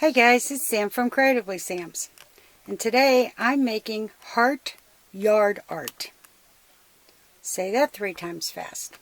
Hi guys, it's Sam from Creatively Sam's, and today I'm making heart yard art. Say that 3 times fast.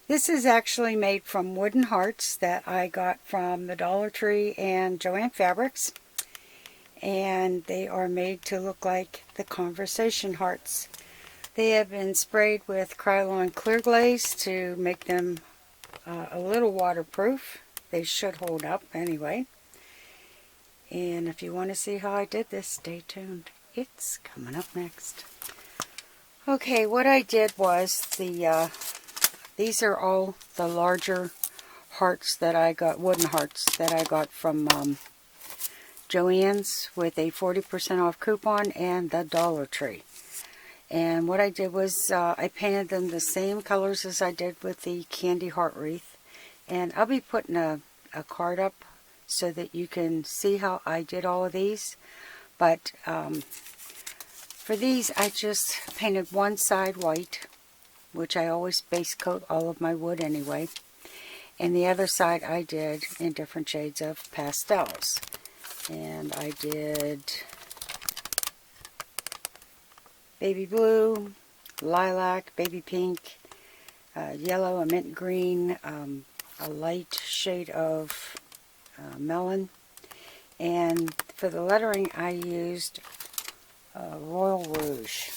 This is actually made from wooden hearts that I got from the Dollar Tree and Joann Fabrics, and they are made to look like the conversation hearts. They have been sprayed with Krylon clear glaze to make them a little waterproof. They should hold up anyway. And if you want to see how I did this, stay tuned. It's coming up next. Okay, what I did was these are all the larger hearts that I got, wooden hearts that I got from Joann's with a 40% off coupon and the Dollar Tree. And what I did was I painted them the same colors as I did with the candy heart wreath. And I'll be putting a card up so that you can see how I did all of these. But for these, I just painted one side white, which I always base coat all of my wood anyway. And the other side I did in different shades of pastels. And I did baby blue, lilac, baby pink, yellow, a mint green, a light shade of melon, and for the lettering I used Royal Rouge.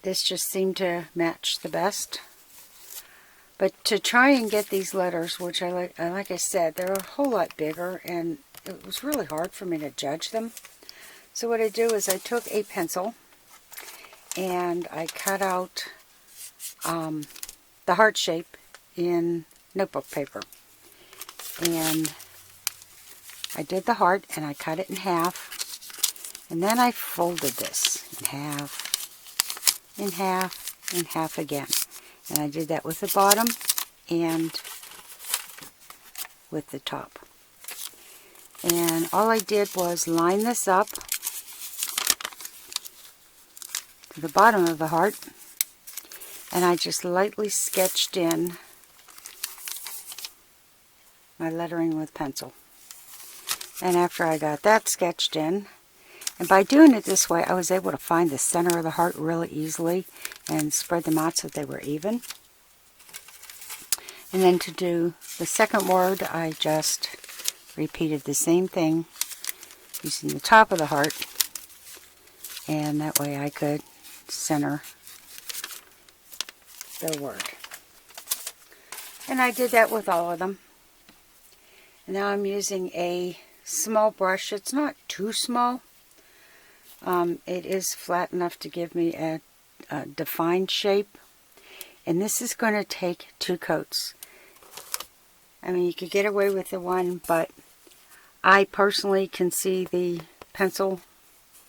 This just seemed to match the best. But to try and get these letters, which like I said, they're a whole lot bigger, and it was really hard for me to judge them. So what I do is I took a pencil and I cut out the heart shape in notebook paper. And I did the heart and I cut it in half. And then I folded this in half, in half, in half again. And I did that with the bottom and with the top. And all I did was line this up to the bottom of the heart. And I just lightly sketched in my lettering with pencil. And after I got that sketched in, and by doing it this way, I was able to find the center of the heart really easily and spread them out so they were even. And then to do the second word, I just repeated the same thing using the top of the heart, and that way I could center the word. And I did that with all of them. And now I'm using a small brush. It's not too small. It is flat enough to give me a defined shape. And this is going to take 2 coats. I mean, you could get away with the one, but I personally can see the pencil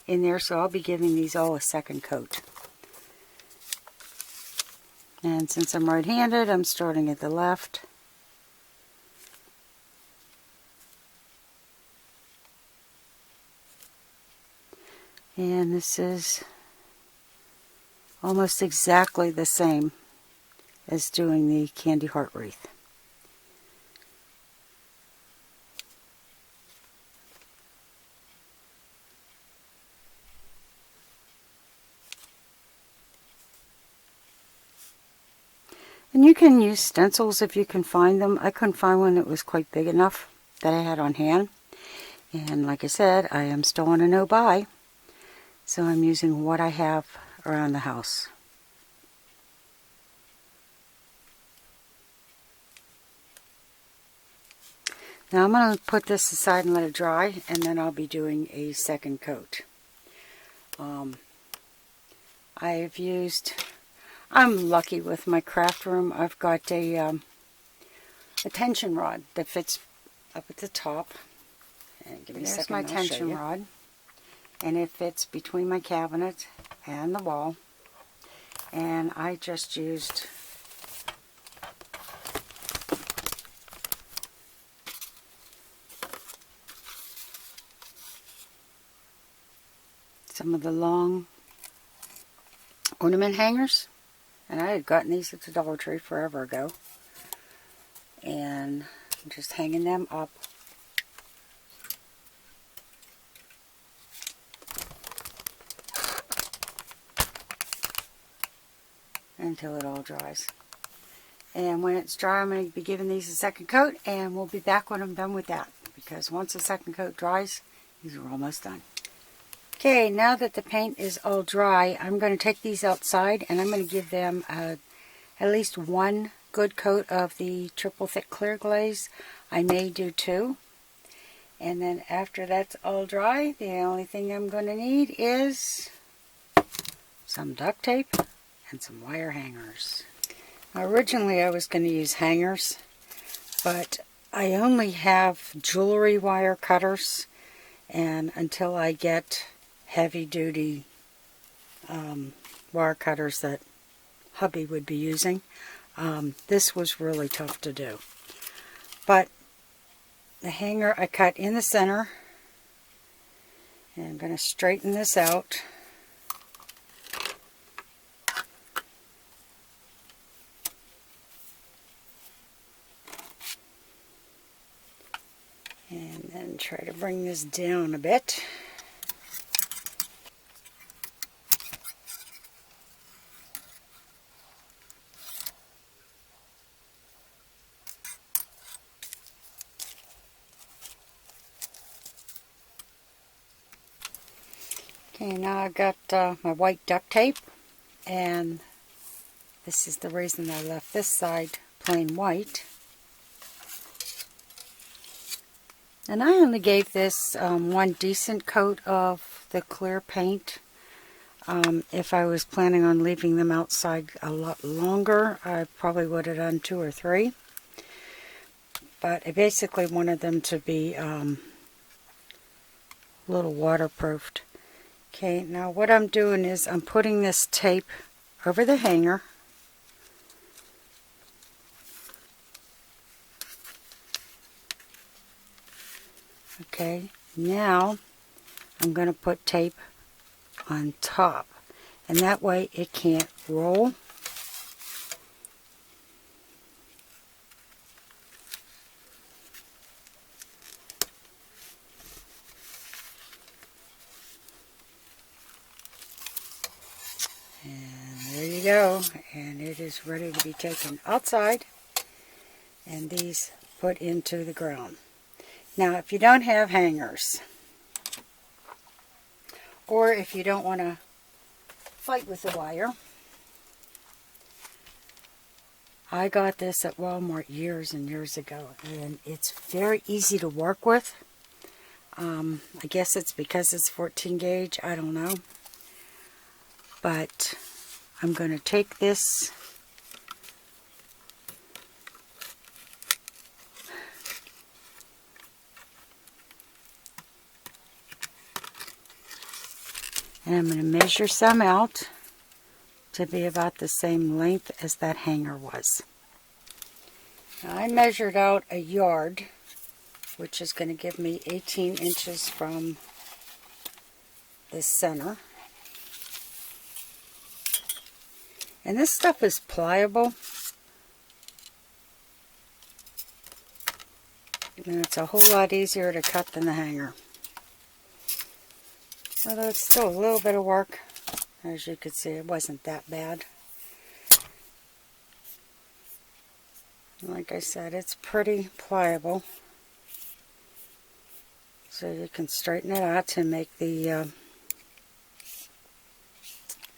in there, so I'll be giving these all a second coat. And since I'm right-handed, I'm starting at the left. And this is almost exactly the same as doing the candy heart wreath. And you can use stencils if you can find them. I couldn't find one that was quite big enough that I had on hand. And like I said, I am still on a no-buy. So I'm using what I have around the house. Now I'm going to put this aside and let it dry, and then I'll be doing a second coat. I'm lucky with my craft room. I've got a tension rod that fits up at the top. And give me a second, my tension rod. And it fits between my cabinet and the wall. And I just used some of the long ornament hangers. And I had gotten these at the Dollar Tree forever ago. And I'm just hanging them up. Until it all dries. And when it's dry, I'm going to be giving these a second coat, and we'll be back when I'm done with that, because once the second coat dries, these are almost done. Okay, now that the paint is all dry, I'm going to take these outside, and I'm going to give them at least one good coat of the triple thick clear glaze. I may do 2. And then after that's all dry, the only thing I'm going to need is some duct tape and some wire hangers. Originally I was going to use hangers, but I only have jewelry wire cutters, and until I get heavy duty wire cutters that hubby would be using, this was really tough to do. But the hanger I cut in the center, and I'm going to straighten this out. And then try to bring this down a bit. Okay, now I've got my white duct tape, and this is the reason I left this side plain white. And I only gave this one decent coat of the clear paint. If I was planning on leaving them outside a lot longer, I probably would have done 2 or 3. But I basically wanted them to be a little waterproofed. Okay, now what I'm doing is I'm putting this tape over the hanger. Okay, now I'm going to put tape on top, and that way it can't roll. And there you go, and it is ready to be taken outside and these put into the ground. Now, if you don't have hangers, or if you don't want to fight with the wire, I got this at Walmart years and years ago, and it's very easy to work with. I guess it's because it's 14 gauge, I don't know. But I'm going to take this and I'm going to measure some out to be about the same length as that hanger was. Now, I measured out a yard, which is going to give me 18 inches from the center. And this stuff is pliable, and it's a whole lot easier to cut than the hanger. Although it's still a little bit of work. As you can see, it wasn't that bad. Like I said, it's pretty pliable. So you can straighten it out to make the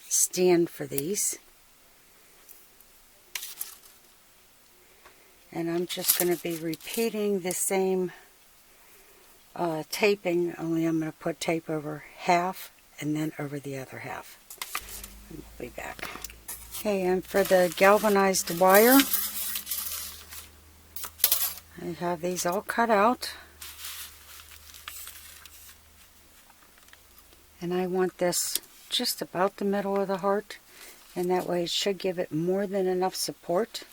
stand for these. And I'm just going to be repeating the same taping, only I'm going to put tape over half and then over the other half. And we'll be back. Okay, and for the galvanized wire, I have these all cut out. And I want this just about the middle of the heart, and that way it should give it more than enough support.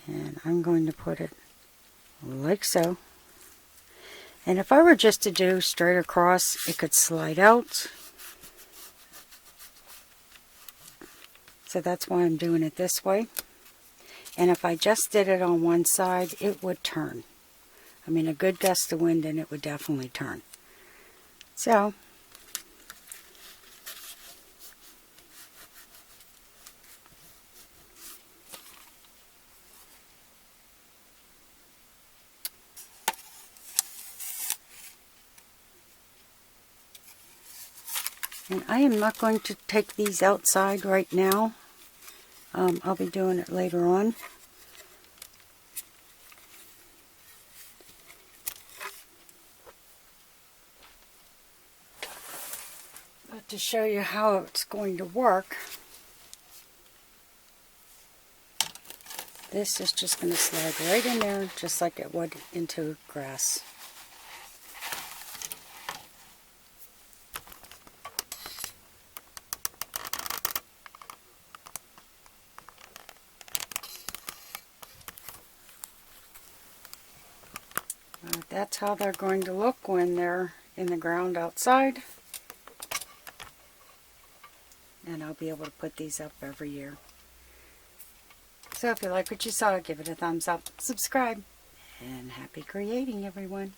And I'm going to put it like so. And if I were just to do straight across, it could slide out. So that's why I'm doing it this way. And if I just did it on one side, it would turn. I mean, a good gust of wind and it would definitely turn. So, and I am not going to take these outside right now. I'll be doing it later on. But to show you how it's going to work, this is just going to slide right in there just like it would into grass. That's how they're going to look when they're in the ground outside. And I'll be able to put these up every year. So if you like what you saw, give it a thumbs up, subscribe, and happy creating, everyone.